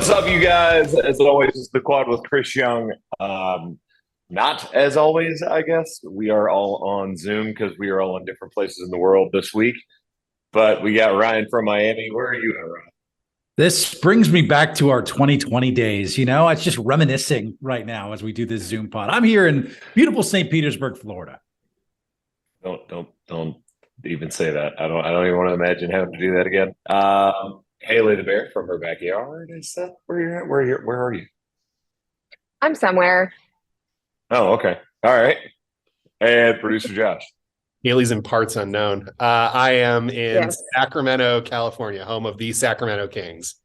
What's up, you guys? As always, it's the Quad with Chris Young. Not as always, I guess. We are all on Zoom because we are all in different places in the world this week. But we got Ryan from Miami. Where are you at, Ryan? This brings me back to our 2020 days. It's just reminiscing right now as we do this Zoom pod. I'm here in beautiful St. Petersburg, Florida. Don't even say that. I don't even want to imagine having to do that again. Haley the Bear from her backyard. Is that where you're at? Where are you? I'm somewhere. Oh, okay. All right. And producer Josh. Haley's in parts unknown. I am in Sacramento, California, home of the Sacramento Kings.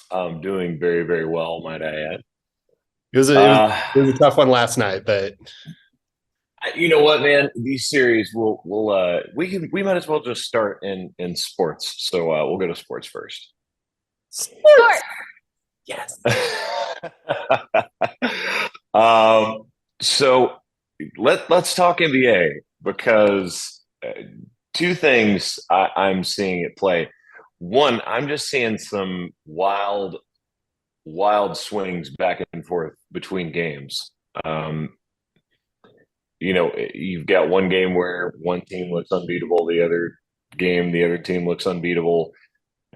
I'm doing very, very well, might I add. It was a tough one last night, but you know what, man? These series we might as well just start in sports. So we'll go to sports first. Sports. Yes. So let's talk NBA because two things I'm seeing at play. One, I'm just seeing some wild swings back and forth between games. You've got one game where one team looks unbeatable, the other team looks unbeatable.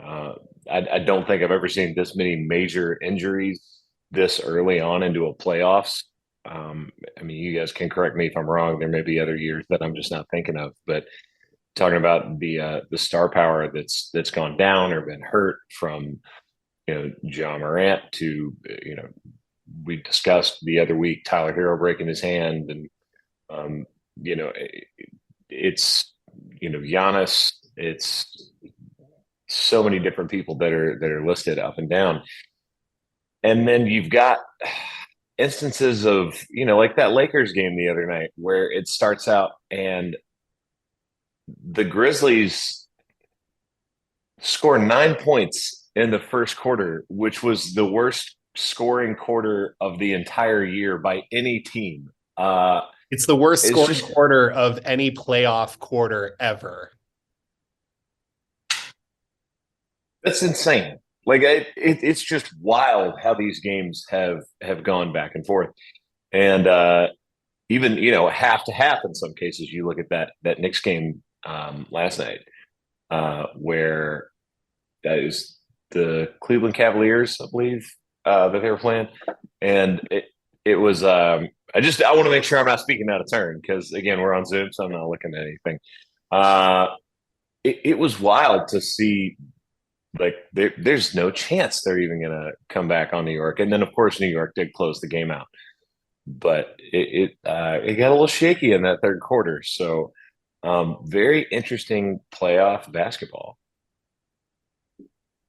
I don't think I've ever seen this many major injuries this early on into a playoffs. You guys can correct me if I'm wrong. There may be other years that I'm just not thinking of, but talking about the star power that's gone down or been hurt from John Morant to we discussed the other week Tyler Hero breaking his hand, and it's Giannis. It's so many different people that are listed up and down, and then you've got instances of like that Lakers game the other night where it starts out and the Grizzlies score 9 points in the first quarter, which was the worst scoring quarter of the entire year by any team. It's the worst scoring quarter of any playoff quarter ever. That's insane. Like it's just wild how these games have gone back and forth, and even half to half in some cases. You look at that Knicks game last night, where that is the Cleveland Cavaliers, I believe, that they were playing, and it was. I want to make sure I'm not speaking out of turn because again we're on Zoom, so I'm not looking at anything. It was wild to see. Like there's no chance they're even going to come back on New York, and then of course New York did close the game out, but it got a little shaky in that third quarter. So very interesting playoff basketball.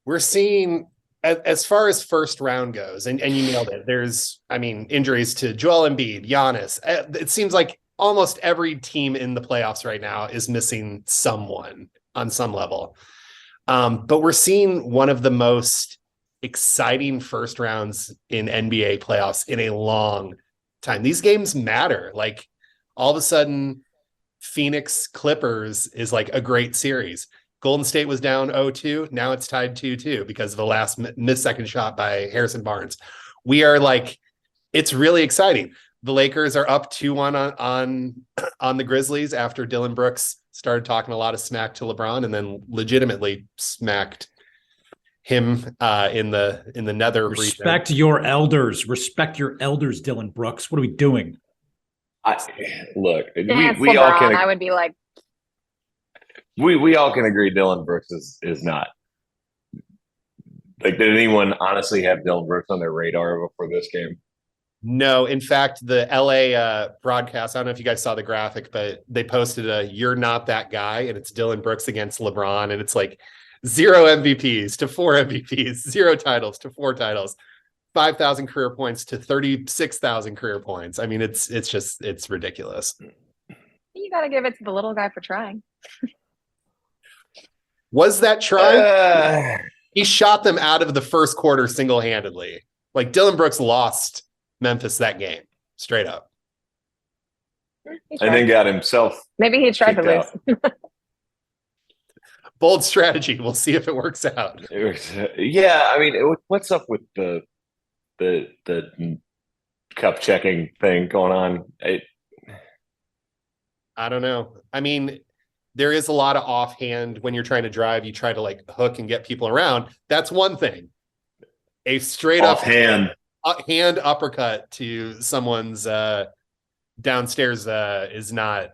We're seeing as far as first round goes, and you nailed it. There's injuries to Joel Embiid, Giannis. It seems like almost every team in the playoffs right now is missing someone on some level. But we're seeing one of the most exciting first rounds in NBA playoffs in a long time. These games matter. Like all of a sudden, Phoenix Clippers is like a great series. Golden State was down 0-2. Now it's tied 2-2 because of the last missed second shot by Harrison Barnes. We are like, it's really exciting. The Lakers are up 2-1 on the Grizzlies after Dylan Brooks started talking a lot of smack to LeBron and then legitimately smacked him in the nether. Respect your elders. Respect your elders, Dylan Brooks. What are we doing? Look, we all can. I would be like, we all can agree Dylan Brooks is not. Like, did anyone honestly have Dylan Brooks on their radar before this game? No, in fact, the LA broadcast, I don't know if you guys saw the graphic, but they posted a "You're not that guy," and it's Dylan Brooks against LeBron, and it's like 0 MVPs to 4 MVPs, 0 titles to 4 titles, 5,000 career points to 36,000 career points. I mean, it's ridiculous. You got to give it to the little guy for trying. Was that trying? He shot them out of the first quarter single-handedly. Like Dylan Brooks lost Memphis that game, straight up. And then got himself. Maybe he tried to lose. Bold strategy. We'll see if it works out. Yeah, I mean, what's up with the cup checking thing going on? I don't know. I mean, there is a lot of offhand when you're trying to drive. You try to like hook and get people around. That's one thing. A straight up hand uppercut to someone's downstairs is not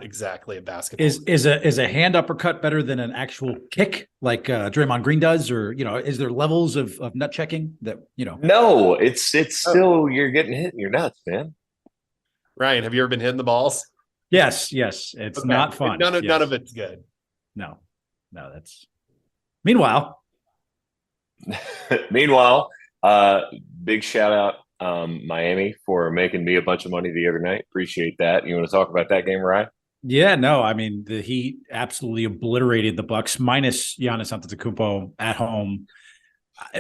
exactly a basketball. Is a hand uppercut better than an actual kick like Draymond Green does, or is there levels of nut checking that No, it's still you're getting hit in your nuts, man. Ryan, have you ever been hitting the balls? Yes, it's okay. Not fun. None of it's good. No, that's. Meanwhile, big shout out Miami for making me a bunch of money the other night. Appreciate that. You want to talk about that game, Ryan? Yeah, no, I mean the Heat absolutely obliterated the Bucks minus Giannis Antetokounmpo at home.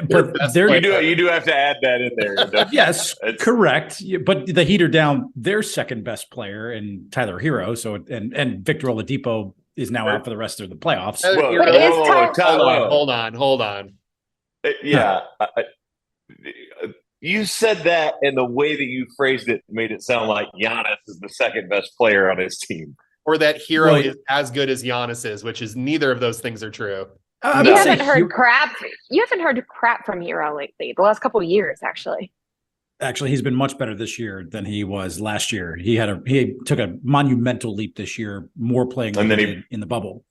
But you do have to add that in there. Yes, correct. But the Heat are down their second best player in Tyler Hero. So and Victor Oladipo is now out for the rest of the playoffs. Hold on. Yeah. You said that, and the way that you phrased it made it sound like Giannis is the second best player on his team. Or that Hero is as good as Giannis is, which is neither of those things are true. You haven't heard crap. You haven't heard crap from Hero lately. The last couple of years, actually. Actually, he's been much better this year than he was last year. He took a monumental leap this year, more playing and then in the bubble.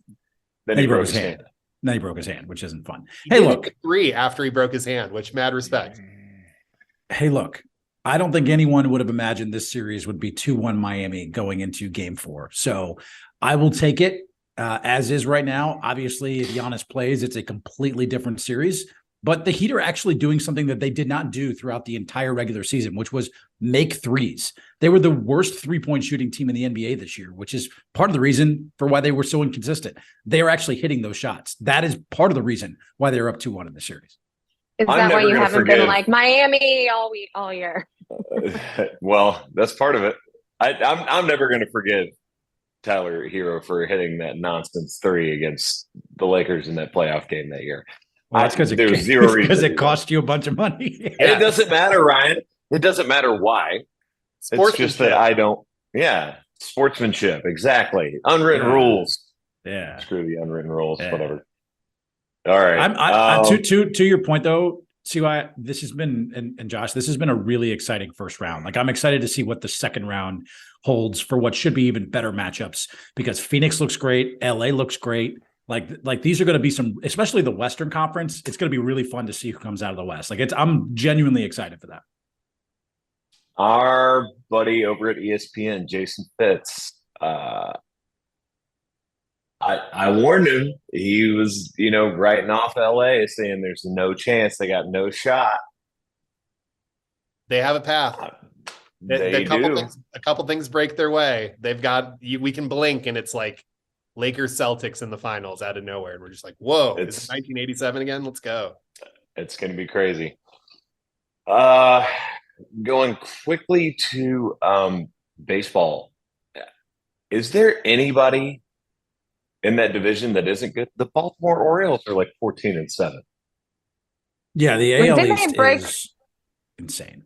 Then he broke his hand. Then he broke his hand, which isn't fun. Hey, look, 3 after he broke his hand, which mad respect. Hey, look, I don't think anyone would have imagined this series would be 2-1 Miami going into Game 4. So I will take it. As is right now. Obviously, if Giannis plays, it's a completely different series. But the Heat are actually doing something that they did not do throughout the entire regular season, which was make threes. They were the worst three-point shooting team in the NBA this year, which is part of the reason for why they were so inconsistent. They are actually hitting those shots. That is part of the reason why they're up 2-1 in the series. Is that why you haven't been like Miami all year? Well, that's part of it. I'm never going to forgive Tyler Hero for hitting that nonsense 3 against the Lakers in that playoff game that year. Well, that's because it cost you a bunch of money. It doesn't matter, Ryan. It doesn't matter why. It's just that I don't. Yeah, sportsmanship. Exactly. Unwritten rules. Yeah. Screw the unwritten rules. Yeah. Whatever. All right. To your point though, this has been and Josh, this has been a really exciting first round. Like I'm excited to see what the second round holds for what should be even better matchups because Phoenix looks great, LA looks great. Like these are going to be some, especially the Western Conference. It's going to be really fun to see who comes out of the West. I'm genuinely excited for that. Our buddy over at ESPN, Jason Fitz, I warned him. He was, writing off LA, saying there's no chance. They got no shot. They have a path. A couple things break their way. They've got we can blink and it's like Lakers Celtics in the finals out of nowhere, and we're just like, whoa! Is it 1987 again? Let's go. It's going to be crazy. Going quickly to baseball. Is there anybody in that division that isn't good? The Baltimore Orioles are like 14-7. Yeah, the AL East is insane.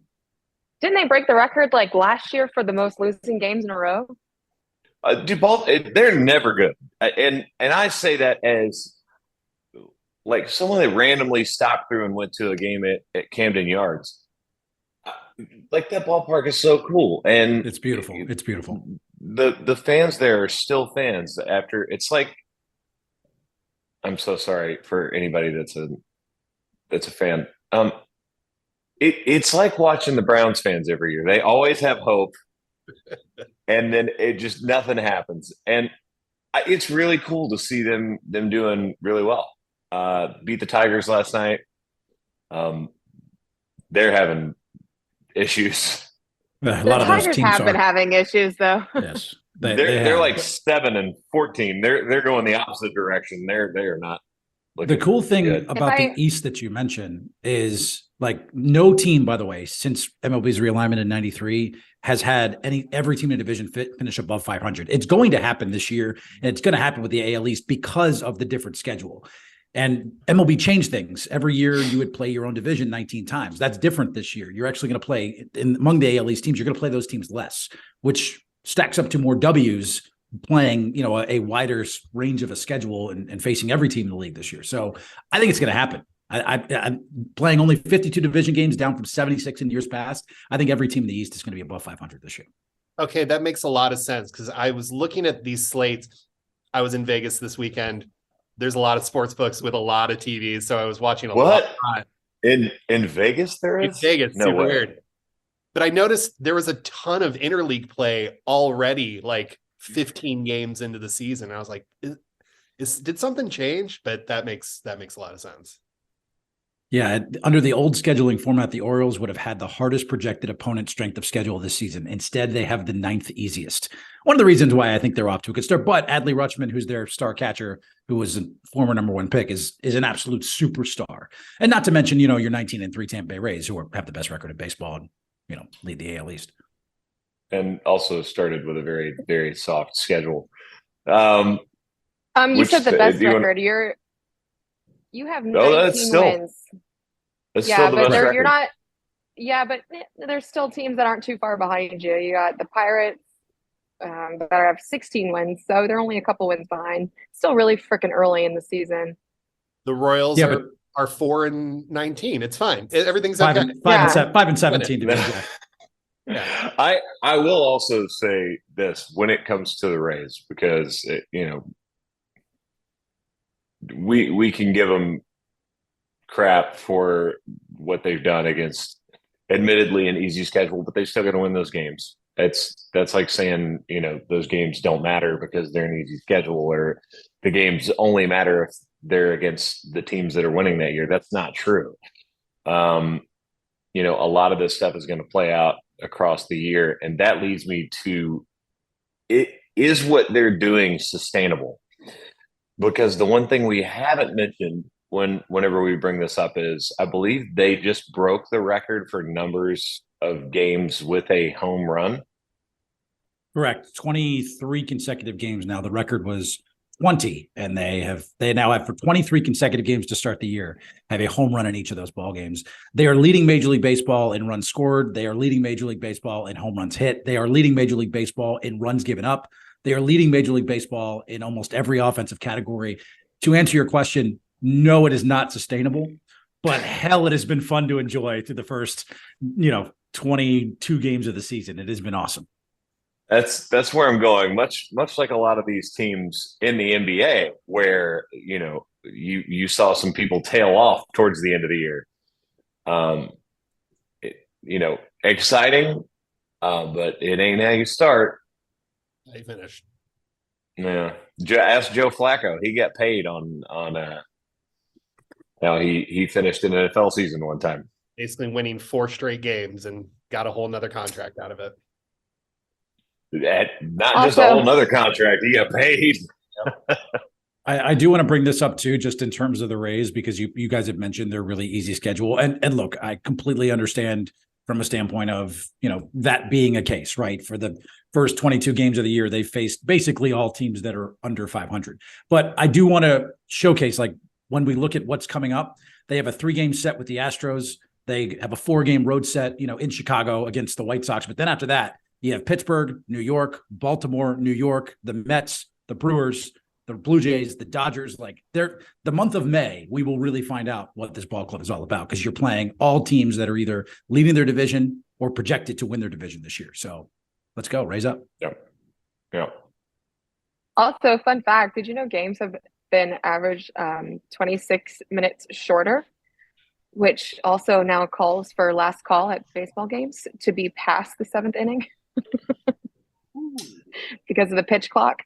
Didn't they break the record like last year for the most losing games in a row? They're never good, and I say that as like someone that randomly stopped through and went to a game at Camden Yards. Like that ballpark is so cool, and it's beautiful. It's beautiful. The fans there are still fans after. It's like, I'm so sorry for anybody that's a fan. It's like watching the Browns fans every year. They always have hope, and then it just nothing happens. And it's really cool to see them doing really well. Beat the Tigers last night. They're having issues. The Tigers have been having issues, though. Yes, they're like 7-14. They're going the opposite direction. They are not. The cool thing about the East that you mentioned is Like no team, by the way, since MLB's realignment in '93 has had every team in the division finish above 500. It's going to happen this year, and it's going to happen with the AL East because of the different schedule. And MLB changed things. Every year you would play your own division 19 times. That's different this year. You're actually going to play among the AL East teams. You're going to play those teams less, which stacks up to more W's playing, a wider range of a schedule and facing every team in the league this year. So I think it's going to happen. I'm playing only 52 division games down from 76 in years past. I think every team in the East is going to be above 500 this year. Okay, that makes a lot of sense because I was looking at these slates. I was in Vegas this weekend. There's a lot of sports books with a lot of TVs, so I was watching a lot. In Vegas there is? In Vegas, no super way. weird. But I noticed there was a ton of interleague play already, like 15 games into the season. I was like, did something change? But that makes a lot of sense. Yeah, under the old scheduling format, the Orioles would have had the hardest projected opponent strength of schedule this season. Instead, they have the 9th easiest. One of the reasons why I think they're off to a good start. But Adley Rutschman, who's their star catcher, who was a former number 1 pick, is an absolute superstar. And not to mention, your 19-3 Tampa Bay Rays, who have the best record in baseball and lead the AL East. And also started with a very, very soft schedule. You said the best record. You have 19 wins. That's still the best record. You're not. Yeah, but there's still teams that aren't too far behind you. You got the Pirates that have 16 wins, so they're only a couple wins behind. Still really freaking early in the season. The Royals are 4-19. It's fine. Everything's okay. 5-17. Yeah. I will also say this when it comes to the Rays, because we can give them crap for what they've done against admittedly an easy schedule, but they still got to win those games. That's like saying, those games don't matter because they're an easy schedule, or the games only matter if they're against the teams that are winning that year. That's not true. A lot of this stuff is going to play out across the year. And that leads me to, is what they're doing sustainable? Because the one thing we haven't mentioned whenever we bring this up is, I believe they just broke the record for numbers of games with a home run. Correct. 23 consecutive games now. The record was 20, and they now have for 23 consecutive games to start the year have a home run in each of those ball games. They are leading Major League Baseball in runs scored. They are leading Major League Baseball in home runs hit. They are leading Major League Baseball in runs given up. They are leading Major League Baseball in almost every offensive category. To answer your question, no, it is not sustainable, but hell, it has been fun to enjoy through the first, 22 games of the season. It has been awesome. That's where I'm going. Much like a lot of these teams in the NBA, where you saw some people tail off towards the end of the year. Exciting, but it ain't how you start. How you finish? Yeah, ask Joe Flacco. He got paid on. He finished an NFL season one time, basically winning 4 straight games and got a whole nother contract out of it. Not just a whole nother contract. He got paid. I do want to bring this up too, just in terms of the Rays, because you guys have mentioned their really easy schedule. And look, I completely understand from a standpoint of, that being a case, right? For the first 22 games of the year, they faced basically all teams that are under 500. But I do want to showcase, like, when we look at what's coming up, they have a 3-game set with the Astros. They have a 4-game road set, in Chicago against the White Sox. But then after that, you have Pittsburgh, New York, Baltimore, New York, the Mets, the Brewers, the Blue Jays, the Dodgers. Like, the month of May, we will really find out what this ball club is all about, because you're playing all teams that are either leading their division or projected to win their division this year. So let's go. Raise up. Yeah. Also, fun fact, did you know games have been average 26 minutes shorter, which also now calls for last call at baseball games to be past the 7th inning because of the pitch clock.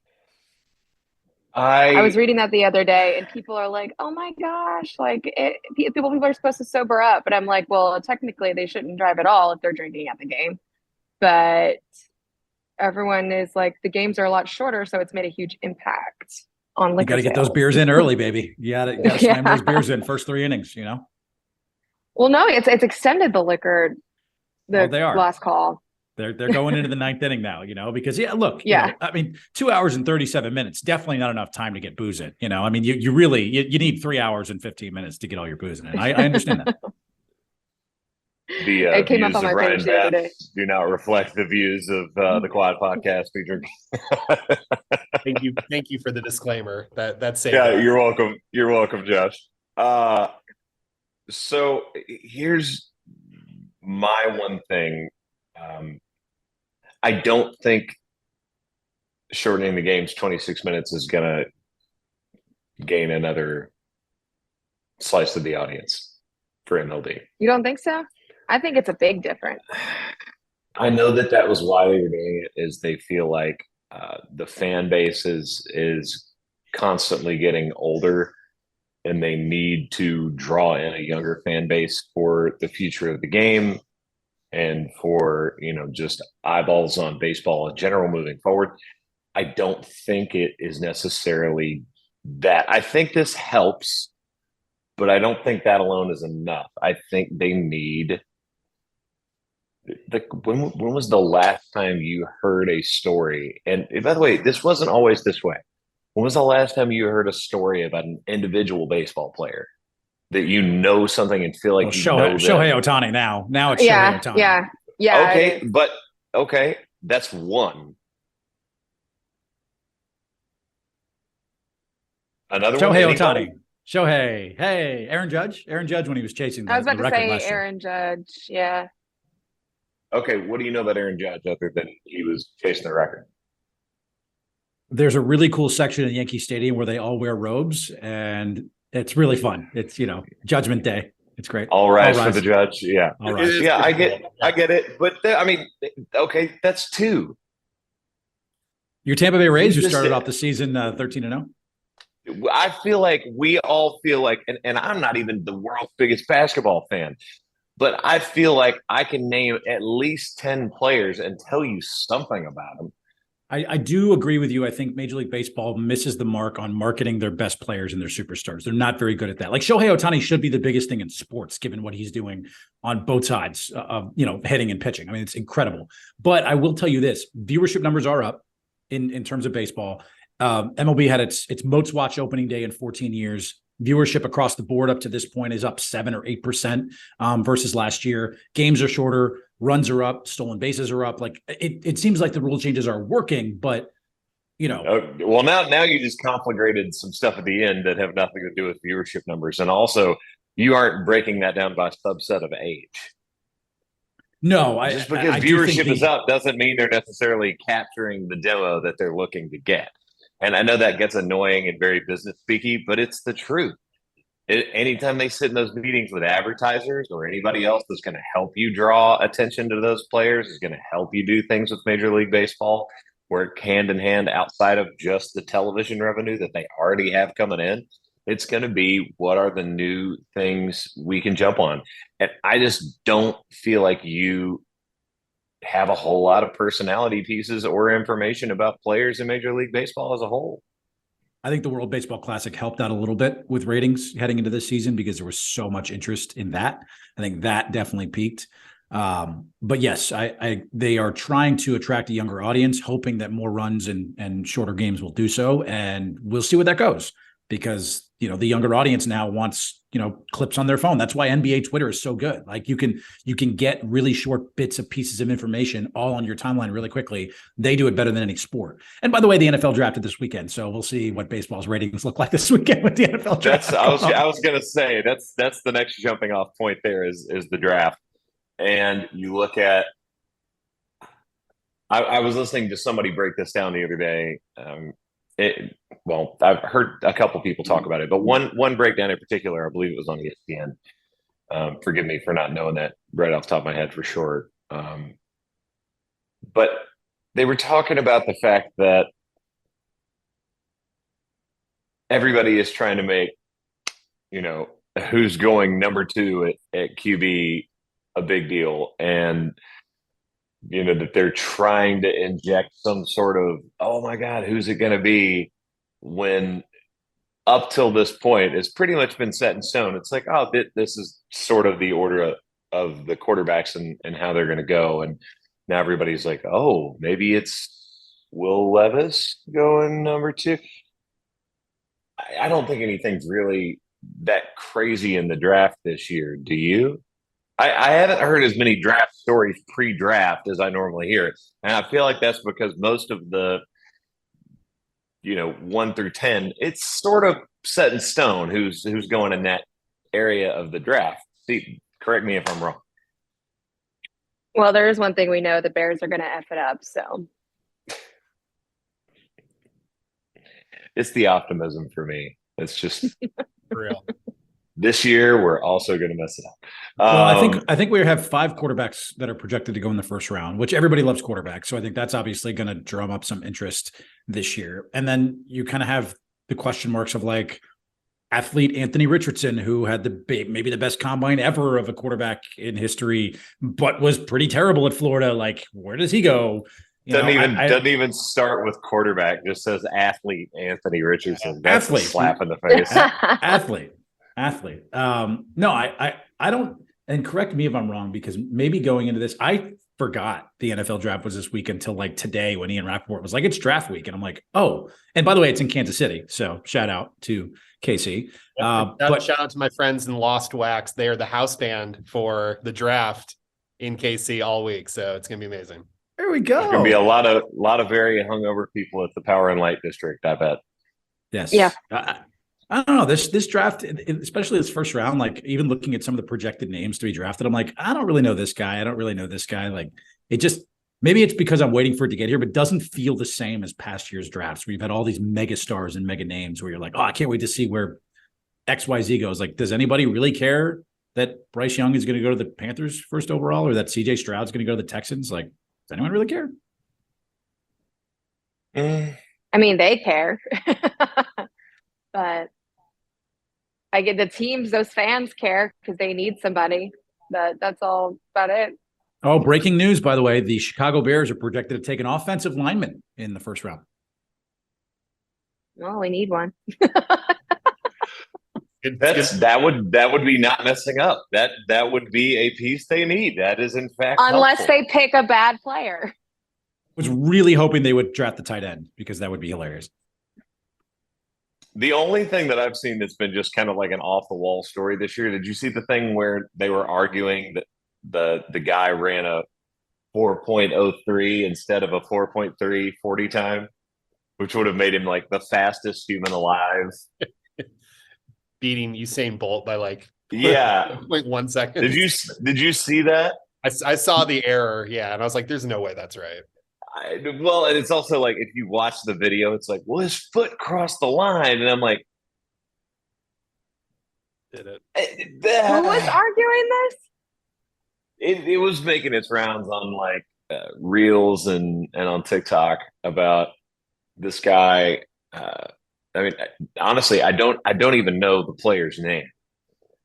I was reading that the other day, and people are like, "Oh my gosh!" Like, people are supposed to sober up, but I'm like, well, technically they shouldn't drive at all if they're drinking at the game. But everyone is like, the games are a lot shorter, so it's made a huge impact on liquor. You got to get those beers in early, baby. You got to slam those beers in first 3 innings. Well, no, it's extended the liquor, the they are. last call. They're going into the ninth inning now, because look, Yeah. I mean, 2 hours and 37 minutes, definitely not enough time to get booze in. I mean, you really you need 3 hours and 15 minutes to get all your booze in. And I understand that. The It came up views on of my Ryan page the other day. Bass do not reflect the views of the Quad Podcast featuring. Thank you for the disclaimer. That's safe. Yeah, you're welcome. You're welcome, Josh. So here's my one thing. I don't think shortening the games 26 minutes is going to gain another slice of the audience for MLB. You don't think so? I think it's a big difference. I know that was why they were doing it, is they feel like the fan base is constantly getting older, and they need to draw in a younger fan base for the future of the game and for just eyeballs on baseball in general moving forward. I don't think it is necessarily that. I think this helps, but I don't think that alone is enough. I think they need. When was the last time you heard a story? And by the way, this wasn't always this way. When was the last time you heard a story about an individual baseball player that something and feel like Shohei Ohtani now? Now it's Shohei Ohtani. Yeah. Okay, that's one. Another Shohei one. Ohtani. Shohei. Hey, Aaron Judge. Aaron Judge when he was chasing the record last year. I was about to say Aaron Judge. Yeah. Okay, what do you know about Aaron Judge other than he was chasing the record? There's a really cool section in Yankee Stadium where they all wear robes, and it's really fun. It's Judgment Day. It's great. All rise for the Judge. Yeah. All rise. Yeah, I get it. But I mean, okay, that's two. Your Tampa Bay Rays, who started off the season 13-0. I feel like we all feel like, and I'm not even the world's biggest basketball fan, but I feel like I can name at least 10 players and tell you something about them. I do agree with you. I think Major League Baseball misses the mark on marketing their best players and their superstars. They're not very good at that. Like Shohei Ohtani should be the biggest thing in sports, given what he's doing on both sides of, hitting and pitching. I mean, it's incredible. But I will tell you this, viewership numbers are up in terms of baseball. MLB had its most watched opening day in 14 years. Viewership across the board up to this point is up 7 or 8% versus last year. Games are shorter, runs are up, stolen bases are up. Like it seems like the rule changes are working, but well, now you just conflagrated some stuff at the end that have nothing to do with viewership numbers, and also you aren't breaking that down by subset of age. No, just because viewership is up doesn't mean they're necessarily capturing the demo that they're looking to get. And I know that gets annoying and very business speaky, but it's the truth. Anytime they sit in those meetings with advertisers or anybody else that's going to help you draw attention to those players, is going to help you do things with Major League Baseball, work hand in hand outside of just the television revenue that they already have coming in, it's going to be what are the new things we can jump on. And I just don't feel like you have a whole lot of personality pieces or information about players in Major League Baseball as a whole. I think the World Baseball Classic helped out a little bit with ratings heading into this season because there was so much interest in that. I think that definitely peaked. But yes, they are trying to attract a younger audience, hoping that more runs and shorter games will do so. And we'll see where that goes because, the younger audience now wants, clips on their phone. That's why NBA Twitter is so good. Like you can get really short bits of pieces of information all on your timeline really quickly. They do it better than any sport. And by the way, the NFL drafted this weekend, so we'll see what baseball's ratings look like this weekend with the NFL draft. I was going to say that's the next jumping off point there is the draft. And you look at, I was listening to somebody break this down the other day. I've heard a couple people talk about it, but one breakdown in particular, I believe it was on ESPN. Forgive me for not knowing that right off the top of my head for sure. But they were talking about the fact that everybody is trying to make, who's going number 2 at QB a big deal. And that they're trying to inject some sort of, oh my God, who's it going to be, when up till this point has pretty much been set in stone. It's like, oh, this is sort of the order of the quarterbacks and how they're going to go. And now everybody's like, oh, maybe it's Will Levis going number 2. I don't think anything's really that crazy in the draft this year. Do you? I haven't heard as many draft stories pre-draft as I normally hear. And I feel like that's because most of the 1 through 10, it's sort of set in stone who's going in that area of the draft. See, correct me if I'm wrong. Well, there is one thing we know: the Bears are going to F it up. So it's the optimism for me. It's just For real. this year we're also going to mess it up. Well, I think we have 5 quarterbacks that are projected to go in the first round, which everybody loves quarterbacks. So I think that's obviously going to drum up some interest this year. And then you kind of have the question marks of like athlete Anthony Richardson, who had maybe the best combine ever of a quarterback in history, but was pretty terrible at Florida. Like, where does he go? Doesn't even start with quarterback. Just says athlete Anthony Richardson. That's Athlete. a slap in the face. athlete. No, I don't. And correct me if I'm wrong, because maybe going into this, I forgot the NFL draft was this week until like today when Ian Rappaport was like, it's draft week. And I'm like, oh, and by the way, it's in Kansas City. So shout out to KC. Shout out to my friends in Lost Wax. They are the house band for the draft in KC all week. So it's going to be amazing. There we go. There's going to be a lot of very hungover people at the Power and Light District, I bet. Yes. Yeah. I don't know. This draft, especially this first round, like even looking at some of the projected names to be drafted, I'm like, I don't really know this guy. I don't really know this guy. Like, it just, maybe it's because I'm waiting for it to get here, but it doesn't feel the same as past year's drafts where you've had all these mega stars and mega names where you're like, oh, I can't wait to see where XYZ goes. Like, does anybody really care that Bryce Young is going to go to the Panthers first overall, or that CJ Stroud's going to go to the Texans? Like, does anyone really care? I mean, they care, but I get the teams; those fans care because they need somebody. That's all about it. Oh, breaking news, by the way, the Chicago Bears are projected to take an offensive lineman in the first round. Well, we need one. That would be not messing up. That would be a piece they need. That is in fact Unless helpful. they pick a bad player. Was really hoping they would draft the tight end because that would be hilarious. The only thing that I've seen that's been just kind of like an off the wall story this year. Did you see the thing where they were arguing that the guy ran a 4.03 instead of a 4.3 40 time, which would have made him like the fastest human alive, beating Usain Bolt by like 1 second. Did you see that? I saw the error, yeah, and I was like, "There's no way that's right." Well, and it's also like if you watch the video, it's like, well, his foot crossed the line, and I'm like, did it? Who was arguing this? It was making its rounds on like Reels and on TikTok about this guy. I mean, honestly, I don't even know the player's name,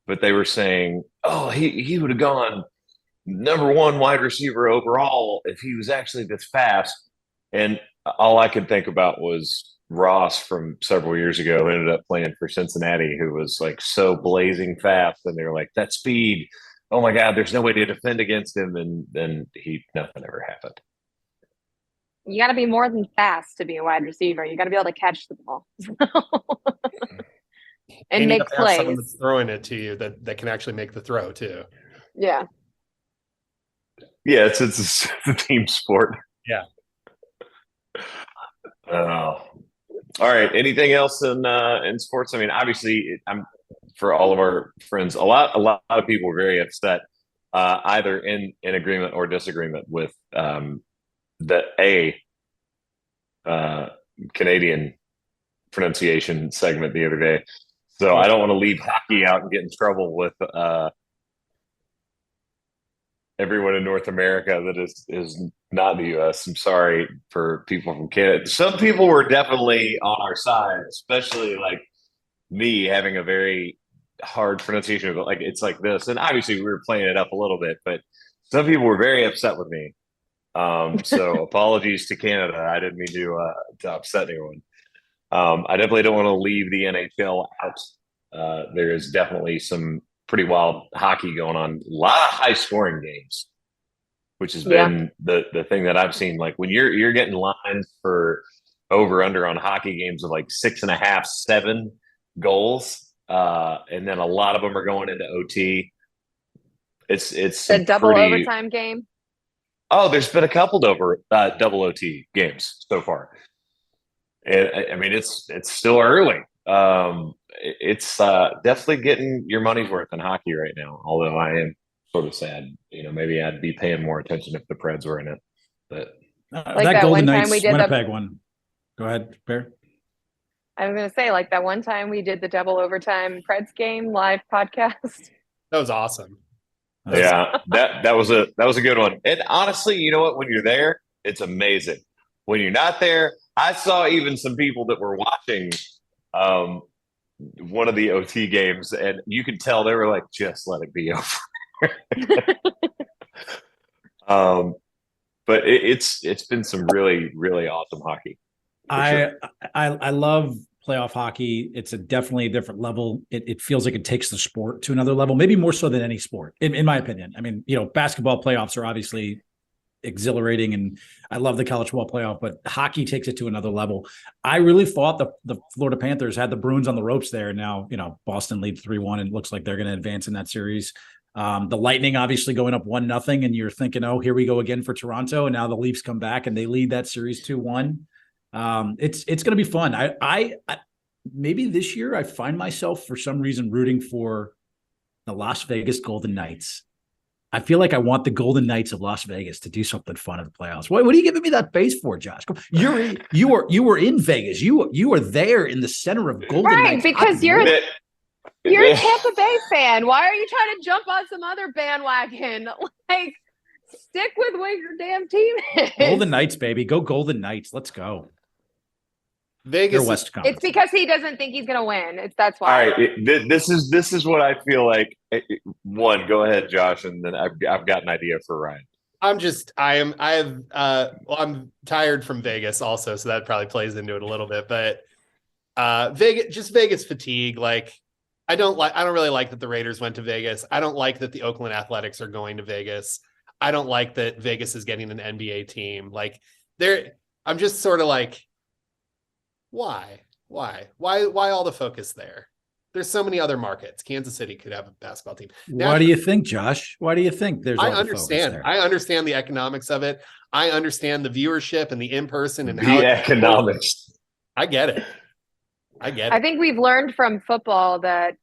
but they were saying, oh, he would have gone number 1 wide receiver overall if he was actually this fast. And all I could think about was Ross from several years ago, who ended up playing for Cincinnati, who was like so blazing fast. And they were like, that speed, oh my God, there's no way to defend against him. And then nothing ever happened. You got to be more than fast to be a wide receiver. You got to be able to catch the ball and make plays. Someone that's throwing it to you that can actually make the throw too. Yeah. Yeah, it's a team sport. Yeah. All right. Anything else in sports? I mean, obviously, I'm for all of our friends. A lot of people were very upset, either in agreement or disagreement with the Canadian pronunciation segment the other day. So I don't want to leave hockey out and get in trouble with everyone in North America that is not in the U.S. I'm sorry for people from Canada. Some people were definitely on our side, especially like me having a very hard pronunciation of it. Like it's like this, and obviously we were playing it up a little bit, but some people were very upset with me. So apologies to Canada. I didn't mean to upset anyone. I definitely don't want to leave the NHL out. There is definitely some pretty wild hockey going on. A lot of high scoring games, which has been the thing that I've seen. Like when you're getting lines for over under on hockey games of like 6.5, 7 goals, and then a lot of them are going into OT. It's The some double pretty. overtime game. Oh, there's been a couple double OT games so far. I mean, it's still early. It's definitely getting your money's worth in hockey right now. Although I am sort of sad. Maybe I'd be paying more attention if the Preds were in it. But Like that that Golden one time Knights we did Winnipeg one. Go ahead, Bear. I was going to say, like that one time we did the double overtime Preds game live podcast. That was awesome. yeah, that was a good one. And honestly, you know what? When you're there, it's amazing. When you're not there, I saw even some people that were watching one of the OT games, and you could tell they were like, "Just let it be over." But it's been some really really awesome hockey. I love playoff hockey. It's definitely a different level. It feels like it takes the sport to another level, maybe more so than any sport, in my opinion. I mean, basketball playoffs are obviously exhilarating, and I love the college football playoff, but hockey takes it to another level. I really thought the Florida Panthers had the Bruins on the ropes there. Now, Boston leads 3-1 and it looks like they're going to advance in that series. The Lightning obviously going up 1-0, and you're thinking, oh, here we go again for Toronto. And now the Leafs come back and they lead that series 2-1. It's going to be fun. I maybe this year I find myself for some reason rooting for the Las Vegas Golden Knights. I feel like I want the Golden Knights of Las Vegas to do something fun in the playoffs. What are you giving me that face for, Josh? You were in Vegas. You were there in the center of Golden Knights. Right, because you're a Tampa Bay fan. Why are you trying to jump on some other bandwagon? Like, stick with what your damn team is. Golden Knights, baby. Go Golden Knights. Let's go. Vegas. West Conference. It's because he doesn't think he's going to win. That's All why. right, this is what I feel like. One, go ahead, Josh, and then I've got an idea for Ryan. I'm tired from Vegas also, so that probably plays into it a little bit. But Vegas fatigue. Like I don't really like that the Raiders went to Vegas. I don't like that the Oakland Athletics are going to Vegas. I don't like that Vegas is getting an NBA team. Like I'm just sort of like, why all the focus there? There's so many other markets. Kansas City could have a basketball team. Why do you think, Josh? Why do you think there's? I understand. I understand the economics of it. I understand the viewership and the in-person and how economics. I get it. I think we've learned from football that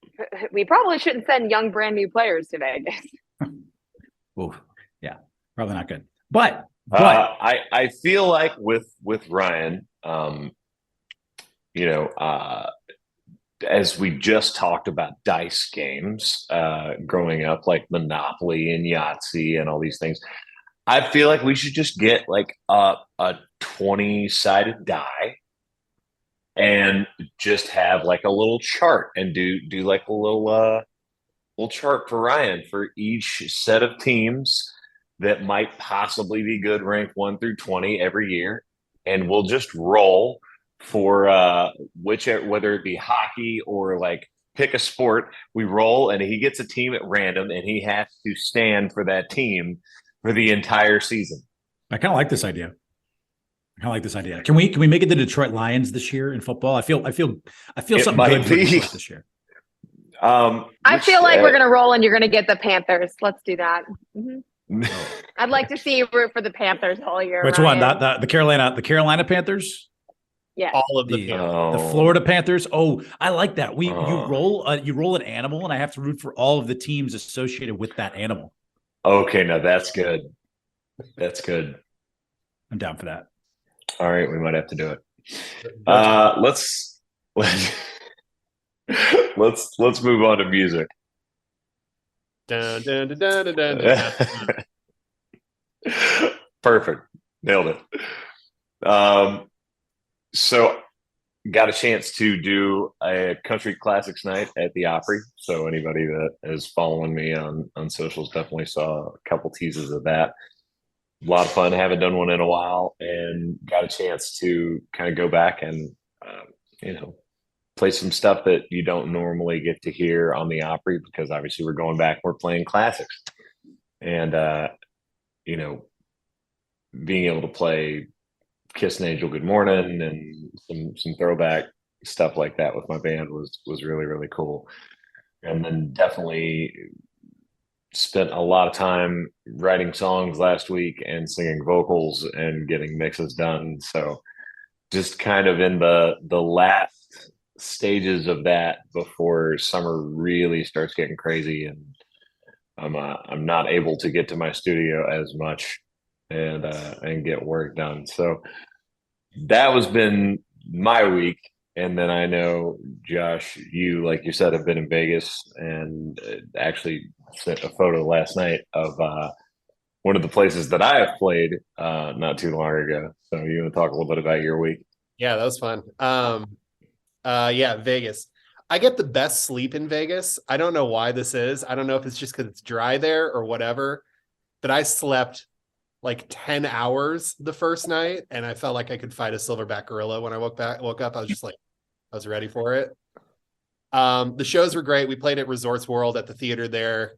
we probably shouldn't send young, brand new players to Vegas. Ooh, yeah, probably not good. But I feel like with Ryan, as we just talked about dice games growing up, like Monopoly and Yahtzee and all these things, I feel like we should just get like a 20-sided die and just have like a little chart and do like a little chart for Ryan for each set of teams that might possibly be good, ranked 1 through 20 every year, and we'll just roll for whether it be hockey or like pick a sport. We roll and he gets a team at random and he has to stand for that team for the entire season. I kind of like this idea. Can we make it the Detroit Lions this year in football? I feel something good for Detroit this year. I feel like we're gonna roll and you're gonna get the Panthers. Let's do that. Mm-hmm. I'd like to see you root for the Panthers all year. Which one? The Carolina Panthers? Yeah, all of the Florida Panthers. Oh, I like that. You roll an animal, and I have to root for all of the teams associated with that animal. Okay, now that's good. That's good. I'm down for that. All right, we might have to do it. Let's move on to music. Dun, dun, dun, dun, dun, dun, dun. Perfect. Nailed it. So got a chance to do a country classics night at the Opry. So anybody that is following me on socials definitely saw a couple teases of that. A lot of fun. Haven't done one in a while and got a chance to kind of go back and play some stuff that you don't normally get to hear on the Opry, because obviously we're going back, we're playing classics. And, you know, being able to play Kiss an Angel Good Morning and some throwback stuff like that with my band was really, really cool. And then definitely spent a lot of time writing songs last week and singing vocals and getting mixes done. So just kind of in the last stages of that before summer really starts getting crazy, and I'm not able to get to my studio as much and get work done. So that was been my week. And then I know, Josh, you, like you said, have been in Vegas, and actually sent a photo last night of one of the places that I have played not too long ago. So you want to talk a little bit about your week? Yeah, that was fun. Yeah, Vegas. I get the best sleep in Vegas. I don't know why this is. I don't know if it's just because it's dry there or whatever, but I slept like 10 hours the first night, and I felt like I could fight a silverback gorilla when I woke up. I was just like, I was ready for it. The shows were great. We played at Resorts World at the theater there,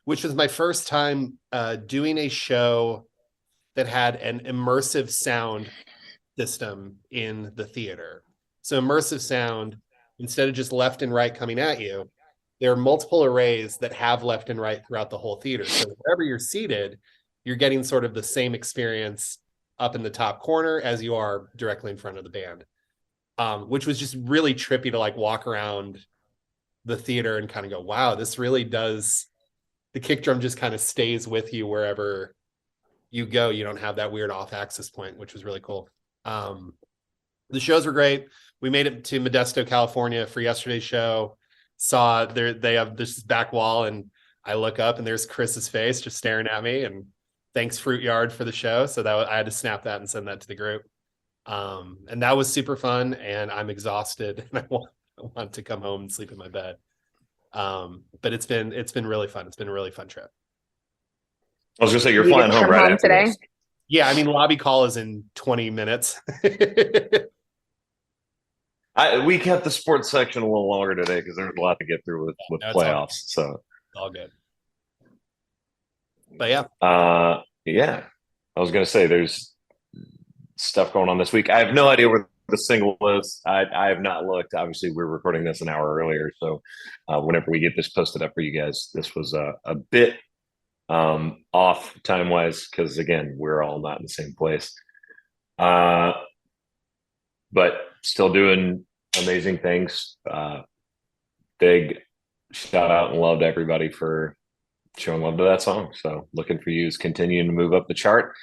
which was my first time doing a show that had an immersive sound system in the theater. So immersive sound, instead of just left and right coming at you, there are multiple arrays that have left and right throughout the whole theater. So wherever you're seated, you're getting sort of the same experience up in the top corner as you are directly in front of the band, which was just really trippy to like walk around the theater and kind of go, wow, this really does, the kick drum just kind of stays with you wherever you go. You don't have that weird off axis point, which was really cool. The shows were great. We made it to Modesto, California for yesterday's show. Saw they have this back wall, and I look up and there's Chris's face just staring at me, and thanks Fruit Yard for the show. So I had to snap that and send that to the group. And that was super fun, and I'm exhausted and I want to come home and sleep in my bed. But it's been really fun. It's been a really fun trip. I was gonna say, you're You flying get to home come right home after today? this. Yeah, I mean, lobby call is in 20 minutes. We kept the sports section a little longer today because there's a lot to get through with No, playoffs. So all good. But yeah. Yeah. I was gonna say there's stuff going on this week. I have no idea where the single is. I have not looked. Obviously, we're recording this an hour earlier, so whenever we get this posted up for you guys, this was a bit off time wise because again, we're all not in the same place. But still doing amazing things. Big shout out and love to everybody for showing love to that song. So looking for you is continuing to move up the chart,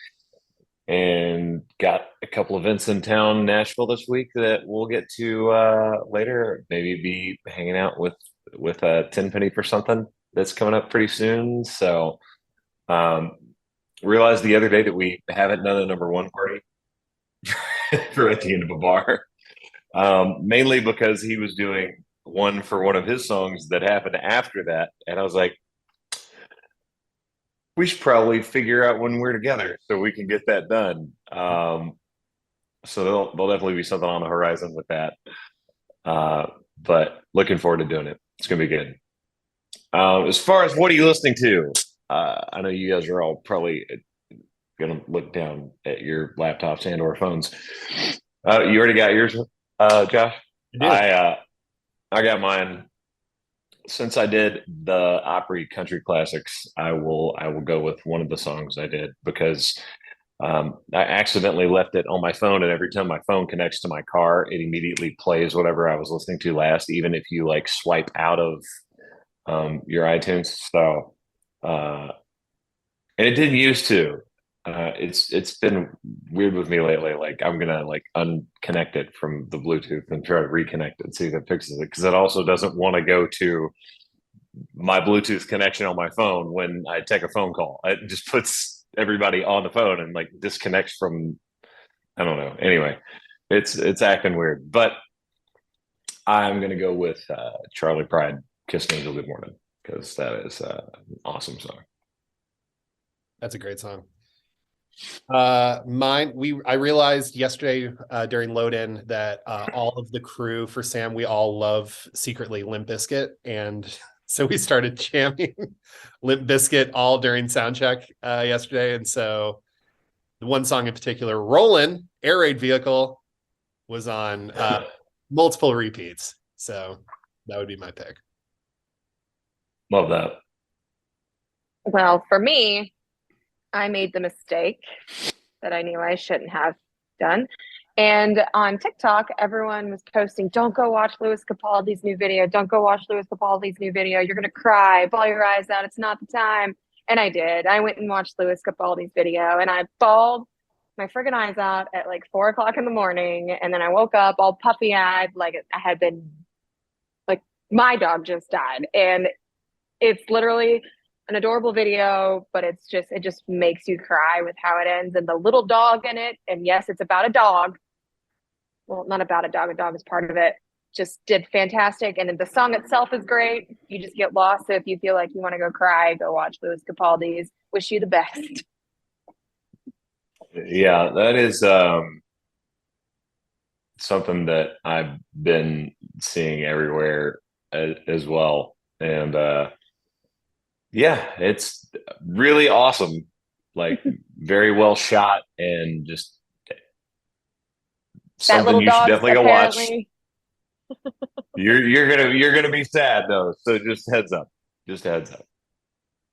and got a couple events in town, Nashville this week that we'll get to later. Maybe be hanging out with a 10 penny for something that's coming up pretty soon. So realized the other day that we haven't done a number one party for at the end of a bar, mainly because he was doing one for one of his songs that happened after that, and I was like, we should probably figure out when we're together so we can get that done. So there'll definitely be something on the horizon with that, but looking forward to doing it. It's gonna be good. As far as what are you listening to, I know you guys are all probably gonna look down at your laptops and or phones. You already got yours, Josh? I got mine. Since I did the Opry Country Classics, I will go with one of the songs I did because I accidentally left it on my phone, and every time my phone connects to my car, it immediately plays whatever I was listening to last, even if you like swipe out of your iTunes. So, and it didn't used to. It's been weird with me lately. Like I'm gonna like unconnect it from the Bluetooth and try to reconnect it and see if it fixes it, because it also doesn't want to go to my Bluetooth connection on my phone when I take a phone call. It just puts everybody on the phone and like disconnects from. I don't know. Anyway, it's acting weird, but I'm gonna go with Charlie Pride, "Kiss an Angel Good Morning," because that is an awesome song. That's a great song. I realized yesterday during load in that all of the crew for Sam, we all love secretly Limp Bizkit, and so we started jamming Limp Bizkit all during sound check yesterday. And so the one song in particular, Rollin' Air Raid Vehicle, was on multiple repeats. So that would be my pick. Love that. Well, for me, I made the mistake that I knew I shouldn't have done. And on TikTok, everyone was posting, don't go watch Louis Capaldi's new video. Don't go watch Louis Capaldi's new video. You're going to cry. Bawl your eyes out. It's not the time. And I did. I went and watched Louis Capaldi's video and I bawled my friggin' eyes out at like 4 o'clock in the morning. And then I woke up all puffy eyed, like I had been, like my dog just died. And it's literally an adorable video, but it just makes you cry with how it ends and the little dog in it. And yes, it's about a dog. Well, not about a dog is part of it. Just did fantastic. And the song itself is great. You just get lost. So if you feel like you want to go cry, go watch Louis Capaldi's. Wish you the best. Yeah, that is something that I've been seeing everywhere as well. And yeah, it's really awesome. Like very well shot and just something you should definitely go watch. You're gonna be sad though, so just heads up. Just heads up.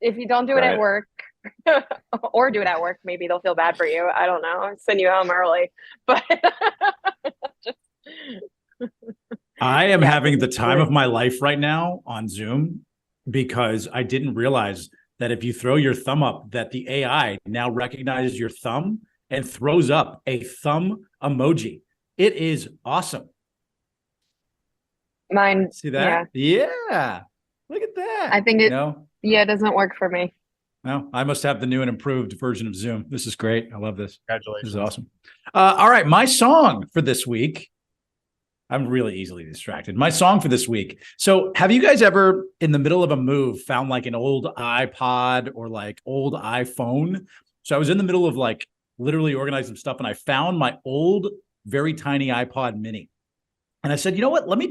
If you don't do it at work or do it at work, maybe they'll feel bad for you. I don't know. Send you home early. But just I am having the time of my life right now on Zoom because I didn't realize that if you throw your thumb up, that the AI now recognizes your thumb and throws up a thumb emoji. It is awesome. Mine. See that? Yeah. Look at that. I think it doesn't work for me. No, I must have the new and improved version of Zoom. This is great. I love this. Congratulations. This is awesome. All right. My song for this week. I'm really easily distracted. My song for this week. So have you guys ever in the middle of a move found like an old iPod or like old iPhone? So I was in the middle of like literally organizing some stuff and I found my old, very tiny iPod mini. And I said, you know what? Let me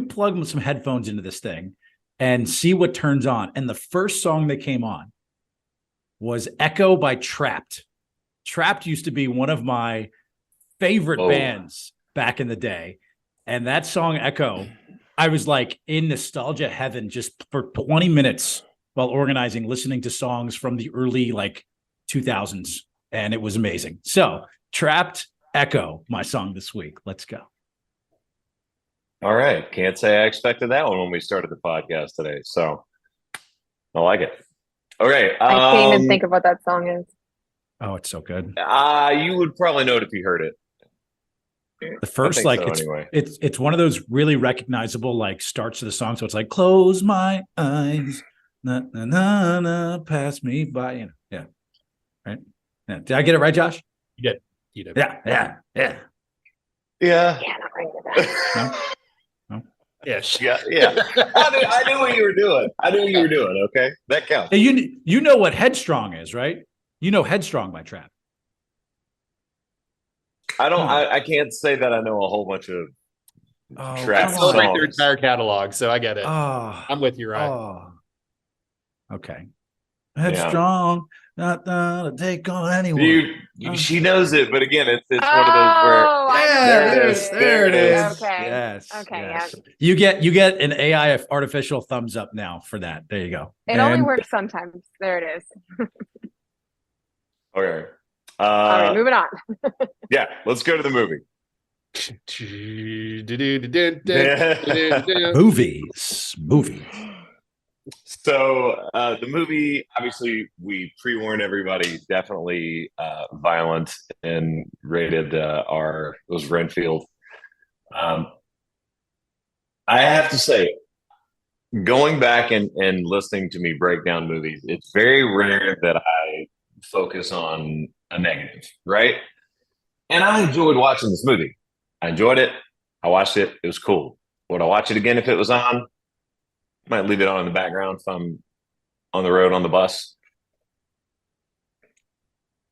plug some headphones into this thing and see what turns on. And the first song that came on was Echo by Trapped. Trapped used to be one of my favorite bands back in the day. And that song Echo, I was like in nostalgia heaven just for 20 minutes while organizing, listening to songs from the early like 2000s. And it was amazing. So Trapped, Echo, my song this week. Let's go. All right. Can't say I expected that one when we started the podcast today. So I like it. Okay. I can't even think of what that song is. Oh, it's so good. You would probably know it if you heard it. The first, like, so, it's anyway. it's one of those really recognizable like starts to the song. So it's like, close my eyes, na na na na, pass me by. You know, yeah, right. Yeah. Did I get it right, Josh? You did. You did. Yeah. Yeah. Yeah, not ringing the bell. No? Ish. Yeah. I knew what you were doing. Okay, that counts. Hey, you know what Headstrong is, right? You know Headstrong by Trap. I don't. I can't say that I know a whole bunch of Trap I've read their songs. entire catalog, so I get it. Oh, I'm with you, right? Oh. Okay. Headstrong, not to take on anyone. She knows it, but again, it's one of those where there it is. Okay. Yes. Okay. Yes. Yeah. You get an AI artificial thumbs up now for that. There you go. It only works sometimes. There it is. Okay. All right, moving on. Yeah, let's go to the movie. Movies. So the movie, obviously, we pre-warned everybody, definitely violent and rated R. It was Renfield. I have to say, going back and listening to me break down movies, it's very rare that I focus on a negative, right? And I enjoyed watching this movie. I enjoyed it. I watched it. It was cool. Would I watch it again if it was on? Might leave it on in the background if I'm on the road on the bus.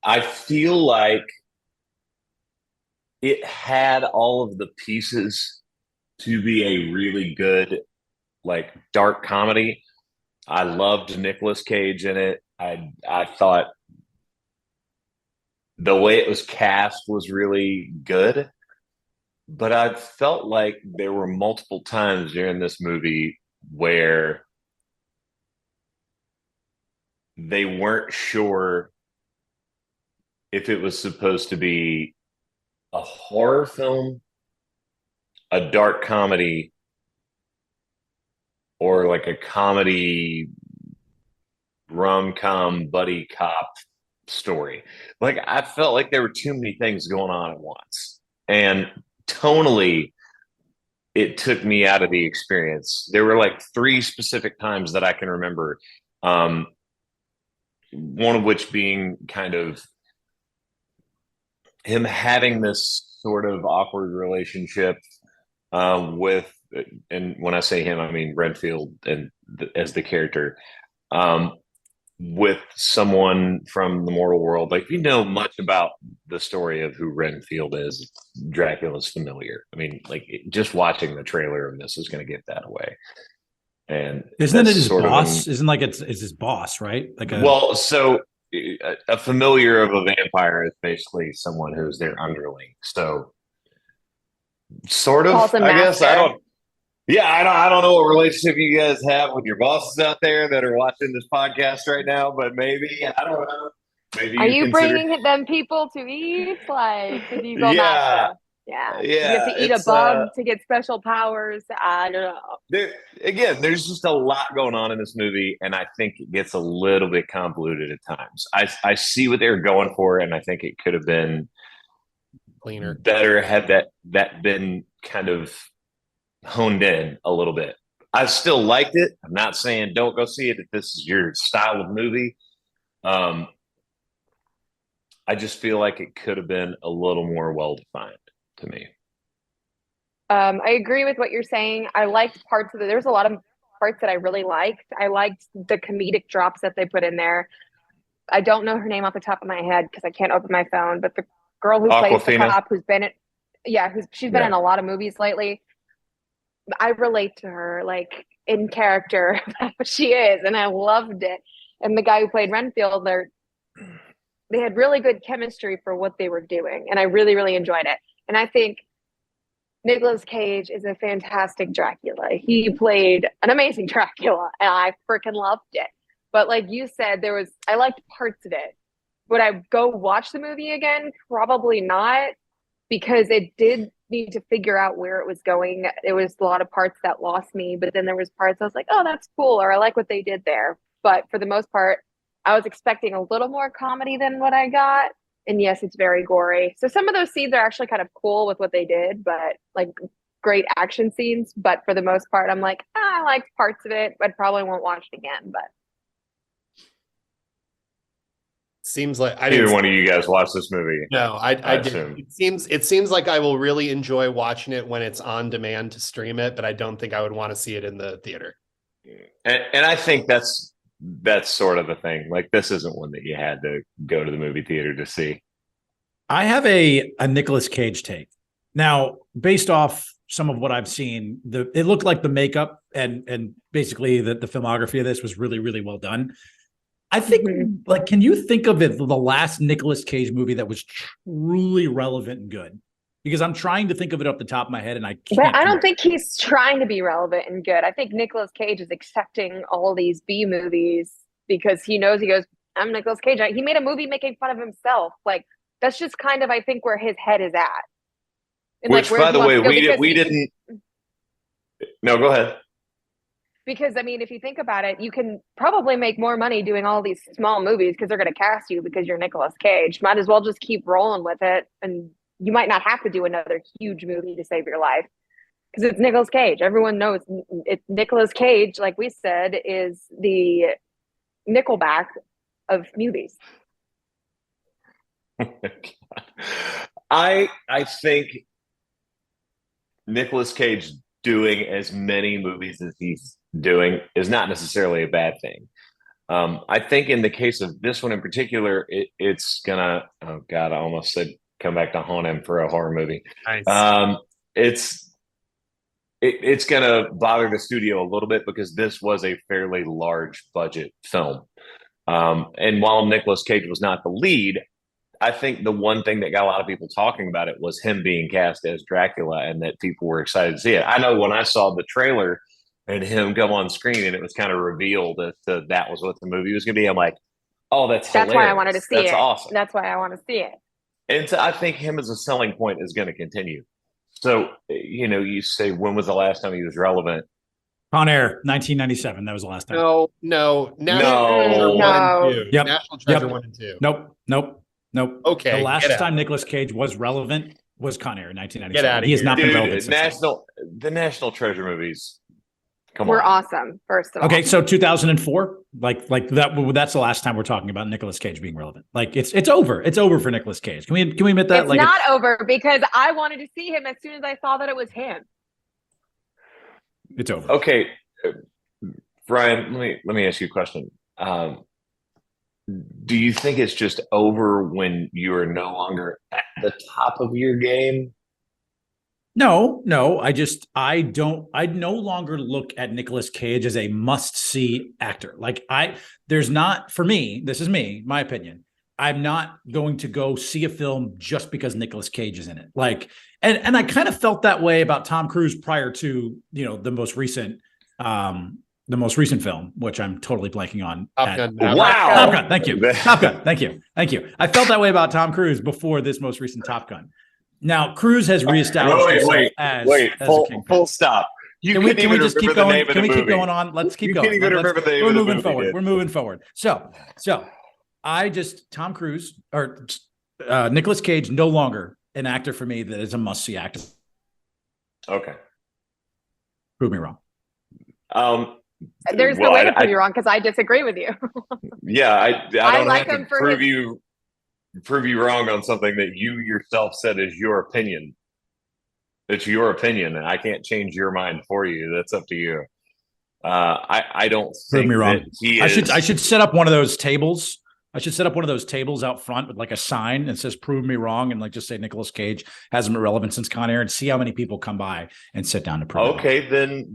I feel like it had all of the pieces to be a really good, like, dark comedy. I loved Nicolas Cage in it. I thought the way it was cast was really good, but I felt like there were multiple times during this movie where they weren't sure if it was supposed to be a horror film, a dark comedy, or like a comedy rom-com buddy cop story. Like I felt like there were too many things going on at once. And tonally, it took me out of the experience. There were like three specific times that I can remember. Um, one of which being kind of him having this sort of awkward relationship with, and when I say him, I mean Renfield and as the character, um, with someone from the mortal world. Like, if you know much about the story of who Renfield is, Dracula's familiar. I mean, like, just watching the trailer of this is going to give that away. And Isn't it that's his sort boss? of Isn't like it's his boss, right? Like a well, so a familiar of a vampire is basically someone who's their underling. So sort Calls of, him I guess. I master. don't. Yeah, I don't know what relationship you guys have with your bosses out there that are watching this podcast right now, but maybe I don't know. Maybe Are you you consider. bringing them people to eat? Like, because you go Yeah, master. Yeah. You have to yeah. eat a It's bug to get special powers. I don't know. there again. There's just a lot going on in this movie, and I think it gets a little bit convoluted at times. I see what they're going for, and I think it could have been Cleaner. better had that been kind of honed in a little bit. I still liked it. I'm not saying don't go see it if this is your style of movie. Um, I just feel like it could have been a little more well defined to me. I agree with what you're saying. I liked parts of it. There's a lot of parts that I really liked. I liked the comedic drops that they put in there. I don't know her name off the top of my head because I can't open my phone, but the girl who plays the Aquafina. cop who's been in, yeah, she's been Yeah. in a lot of movies lately. I relate to her like in character how she is, and I loved it. And the guy who played Renfield, they had really good chemistry for what they were doing, and I really, really enjoyed it. And I think Nicolas Cage is a fantastic Dracula. He played an amazing Dracula, and I freaking loved it. But like you said, I liked parts of it. Would I go watch the movie again? Probably not, because it did need to figure out where it was going. There was a lot of parts that lost me, but then there was parts I was like, oh, that's cool, or I like what they did there. But for the most part, I was expecting a little more comedy than what I got. And yes, it's very gory. So some of those scenes are actually kind of cool with what they did, but like great action scenes. But for the most part, I'm like, I liked parts of it, but probably won't watch it again. But Seems like I Either didn't. one of you guys watch this movie, No, I did. assume. It seems like I will really enjoy watching it when it's on demand to stream it, but I don't think I would want to see it in the theater. And I think that's sort of the thing. Like, this isn't one that you had to go to the movie theater to see. I have a Nicolas Cage take. Now, based off some of what I've seen, it looked like the makeup and basically the filmography of this was really, really well done. I think, like, can you think of it the last Nicolas Cage movie that was truly relevant and good? Because I'm trying to think of it off the top of my head and I can't. But I don't think he's trying to be relevant and good. I think Nicolas Cage is accepting all these B movies because he knows, he goes, I'm Nicolas Cage. He made a movie making fun of himself. Like, that's just kind of, I think, where his head is at. And Which, like, where by he the wants way, to go, we because didn't. No, go ahead. because I mean, if you think about it, you can probably make more money doing all these small movies because they're going to cast you because you're Nicolas Cage. Might as well just keep rolling with it, and you might not have to do another huge movie to save your life because it's Nicolas Cage. Everyone knows it's Nicolas Cage. Like we said, is the Nickelback of movies. I think Nicolas Cage doing as many movies as he's doing is not necessarily a bad thing. I think in the case of this one in particular, it's gonna. Oh God, I almost said come back to haunt him for a horror movie. Nice. It's gonna bother the studio a little bit because this was a fairly large budget film. And while Nicolas Cage was not the lead, I think the one thing that got a lot of people talking about it was him being cast as Dracula, and that people were excited to see it. I know when I saw the trailer and him come on screen and it was kind of revealed that that was what the movie was going to be, I'm like, oh, that's hilarious. Why I wanted to see it. That's awesome. That's why I want to see it. And so I think him as a selling point is going to continue. So, you say, when was the last time he was relevant? Con Air, 1997. That was the last time. No. National Treasure 1 and 2. Yep. National Treasure 1 and 2. Nope. Okay. The last time Nicolas Cage was relevant was Con Air in 1997. Get out of He has not been Dude, relevant since the National Treasure movies. Come We're on. awesome, first of all. Okay, so 2004, like that. That's the last time we're talking about Nicolas Cage being relevant. Like it's over. It's over for Nicolas Cage. Can we admit that? It's not over because I wanted to see him as soon as I saw that it was him. It's over. Okay, Brian. Let me ask you a question. Do you think it's just over when you are no longer at the top of your game? No. I no longer look at Nicolas Cage as a must-see actor. There's not, for me, this is me, my opinion. I'm not going to go see a film just because Nicolas Cage is in it. And I kind of felt that way about Tom Cruise prior to, the most recent film, which I'm totally blanking on. Top Gun. Wow. Top Gun. Thank you. Top Gun. Thank you. I felt that way about Tom Cruise before this most recent Top Gun. Now, Cruise has reestablished himself as full stop. Can we just keep going? Can we keep going on? Let's keep going. We're moving forward. We're moving forward. So Tom Cruise or Nicolas Cage, no longer an actor for me that is a must-see actor. Okay. Prove me wrong. There's no way to prove you wrong because I disagree with you. Yeah, I don't like have to prove you wrong on something that you yourself said is your opinion. It's your opinion, and I can't change your mind for you. That's up to you. I don't prove think me wrong. that I should set up one of those tables. I should set up one of those tables out front with a sign that says "Prove me wrong" and just say Nicolas Cage hasn't been relevant since Con Air, and see how many people come by and sit down to prove. Okay, then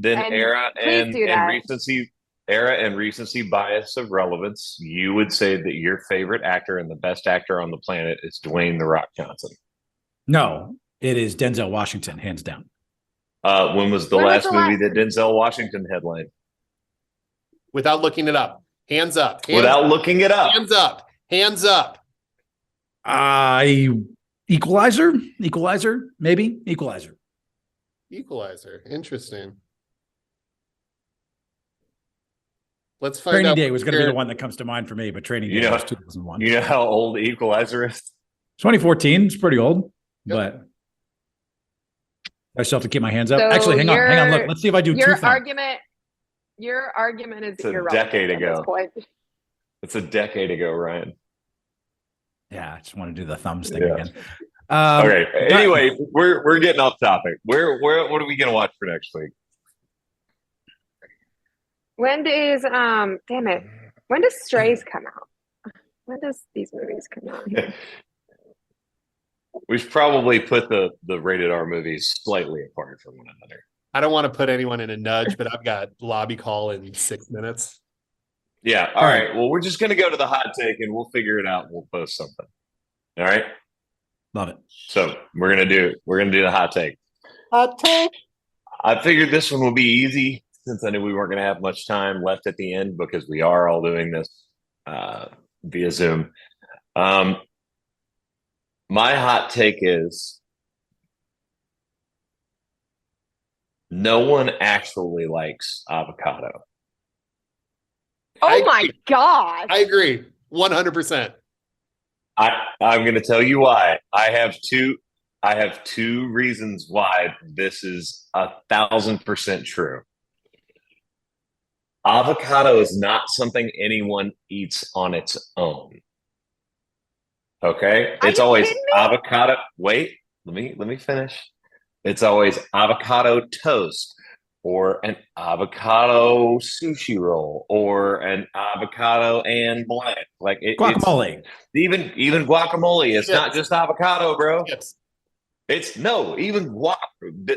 era and recency bias of relevance. You would say that your favorite actor and the best actor on the planet is Dwayne "The Rock" Johnson. No, it is Denzel Washington, hands down. When was the last movie that Denzel Washington headlined? Without looking it up. Hands up. Without looking it up. Hands up. Equalizer. Interesting. Let's find Training out. Day was going to be the one that comes to mind for me, but Training Day was 2001. You know how old Equalizer is? 2014. It's pretty old, but I still have to keep my hands up. So Actually, hang on. Look, let's see if I do your two argument. Your argument is irrelevant. A decade ago. It's a decade ago, Ryan. Yeah, I just want to do the thumbs thing again. Okay. Anyway, we're getting off topic. What are we gonna watch for next week? When does when does Strays come out? When does these movies come out? We should probably put the rated R movies slightly apart from one another. I don't want to put anyone in a nudge, but I've got lobby call in 6 minutes. Yeah. All right. Well, we're just going to go to the hot take and we'll figure it out. We'll post something. All right. Love it. So we're going to do the hot take. Hot take. I figured this one will be easy since I knew we weren't going to have much time left at the end because we are all doing this via Zoom. My hot take is no one actually likes avocado. Oh my gosh. I agree. 100%. I'm going to tell you why. I have two reasons why this is 1,000% true. Avocado is not something anyone eats on its own. Okay? It's always avocado. Wait, let me finish. It's always avocado toast or an avocado sushi roll, or an avocado and blank. Like Guacamole. Even guacamole. It's not just avocado, bro. Chips. It's no, even guac.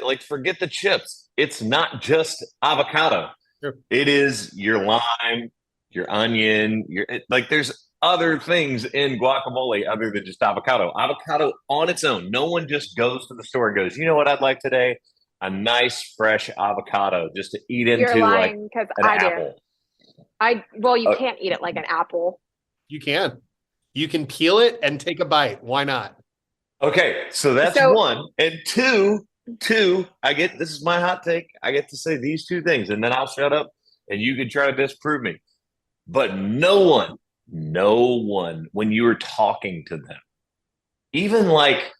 Like, forget the chips. It's not just avocado. Sure. It is your lime, your onion, like there's other things in guacamole other than just avocado. Avocado on its own. No one just goes to the store and goes, you know what I'd like today? A nice fresh avocado just to eat into. You're lying, because an I apple. do. Well, you can't eat it like an apple. You can. You can peel it and take a bite. Why not? Okay, so that's one. And two, this is my hot take. I get to say these two things, and then I'll shut up and you can try to disprove me. But no one, when you were talking to them, even like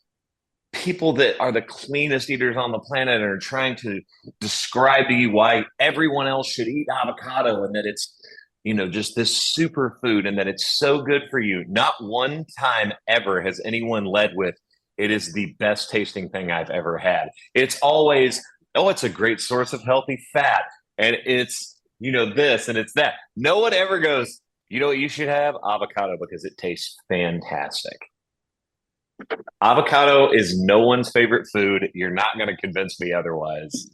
people that are the cleanest eaters on the planet and are trying to describe to you why everyone else should eat avocado and that it's, just this superfood and that it's so good for you. Not one time ever has anyone led with, it is the best tasting thing I've ever had. It's always, it's a great source of healthy fat. And it's, this and it's that. No one ever goes, you know what you should have? Avocado, because it tastes fantastic. Avocado is no one's favorite food. You're not going to convince me otherwise.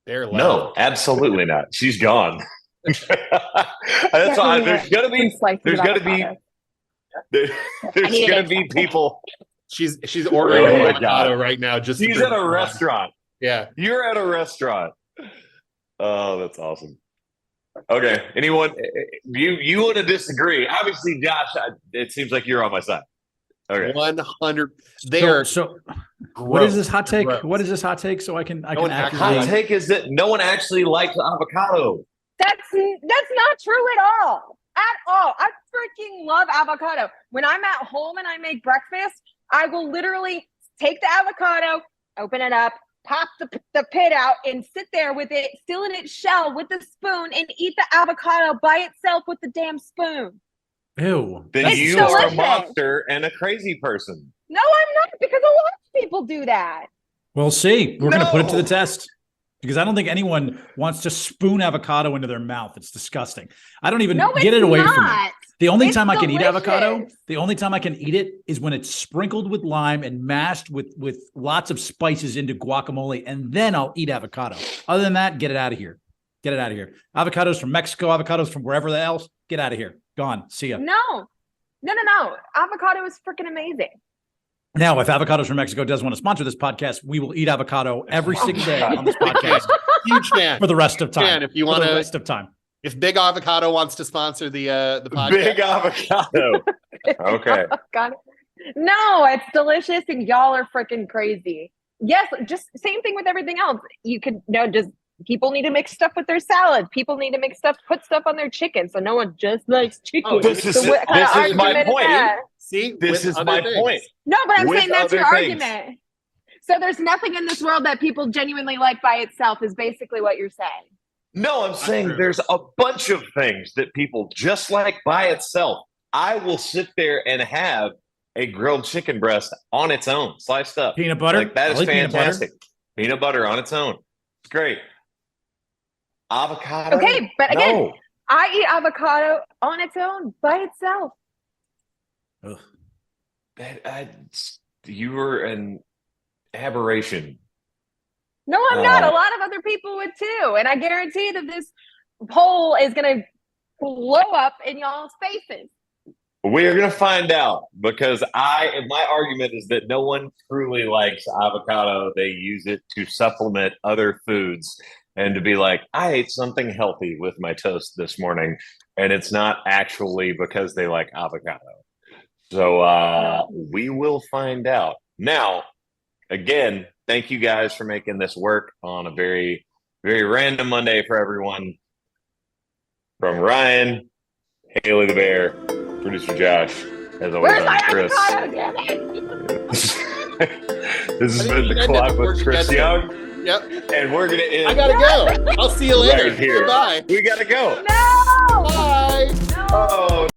No, absolutely not. She's gone. That's why there's going to be people. She's ordering avocado right now. She's at a restaurant. Yeah, you're at a restaurant. Oh, that's awesome. Okay, anyone? You want to disagree? Obviously, Josh. It seems like you're on my side. Okay, 100. There. So what is this hot take? Gross. What is this hot take? So I can accurately. Hot take is that no one actually likes avocado. That's not true at all. At all. I freaking love avocado. When I'm at home and I make breakfast, I will literally take the avocado, open it up, pop the pit out, and sit there with it still in its shell with the spoon and eat the avocado by itself with the damn spoon. Ew. Then it's you delicious. are a monster and a crazy person. No, I'm not, because a lot of people do that. We'll see. We're going to put it to the test. Because I don't think anyone wants to spoon avocado into their mouth. It's disgusting. I don't even get it away from me. The only time I can eat avocado, the only time I can eat it is when it's sprinkled with lime and mashed with lots of spices into guacamole, and then I'll eat avocado. Other than that, get it out of here. Get it out of here. Avocados from Mexico, avocados from wherever else, get out of here. Gone. See ya. No. Avocado is freaking amazing. Now, if Avocados from Mexico does want to sponsor this podcast, we will eat avocado every single day on this podcast. Huge fan for the rest of time. Man, if you want the rest of time, if Big Avocado wants to sponsor the podcast, Big Avocado. Okay. No, it's delicious, and y'all are freaking crazy. Yes, just same thing with everything else. You could just people need to mix stuff with their salad. People need to put stuff on their chicken. So no one just likes chicken. Oh, this is my point. See, this is my point. No, but I'm saying that's your argument. So there's nothing in this world that people genuinely like by itself is basically what you're saying. No, I'm saying there's a bunch of things that people just like by itself. I will sit there and have a grilled chicken breast on its own, sliced up. Peanut butter. Like, that is fantastic. Peanut butter on its own. It's great. Avocado. Okay, but again, I eat avocado on its own by itself. Ugh. You were an aberration. No, I'm not. A lot of other people would too. And I guarantee that this poll is going to blow up in y'all's faces. We are going to find out, because my argument is that no one truly likes avocado. They use it to supplement other foods and to be like, I ate something healthy with my toast this morning. And it's not actually because they like avocado. So we will find out. Now, again, thank you guys for making this work on a very, very random Monday for everyone. From Ryan, Haley the Bear, producer Josh, as always, I'm Chris. This has been the Clock with Chris Young. Yep. And we're going to end. I got to go. I'll see you later. Right here. Bye. We got to go. No. Bye. No. Oh.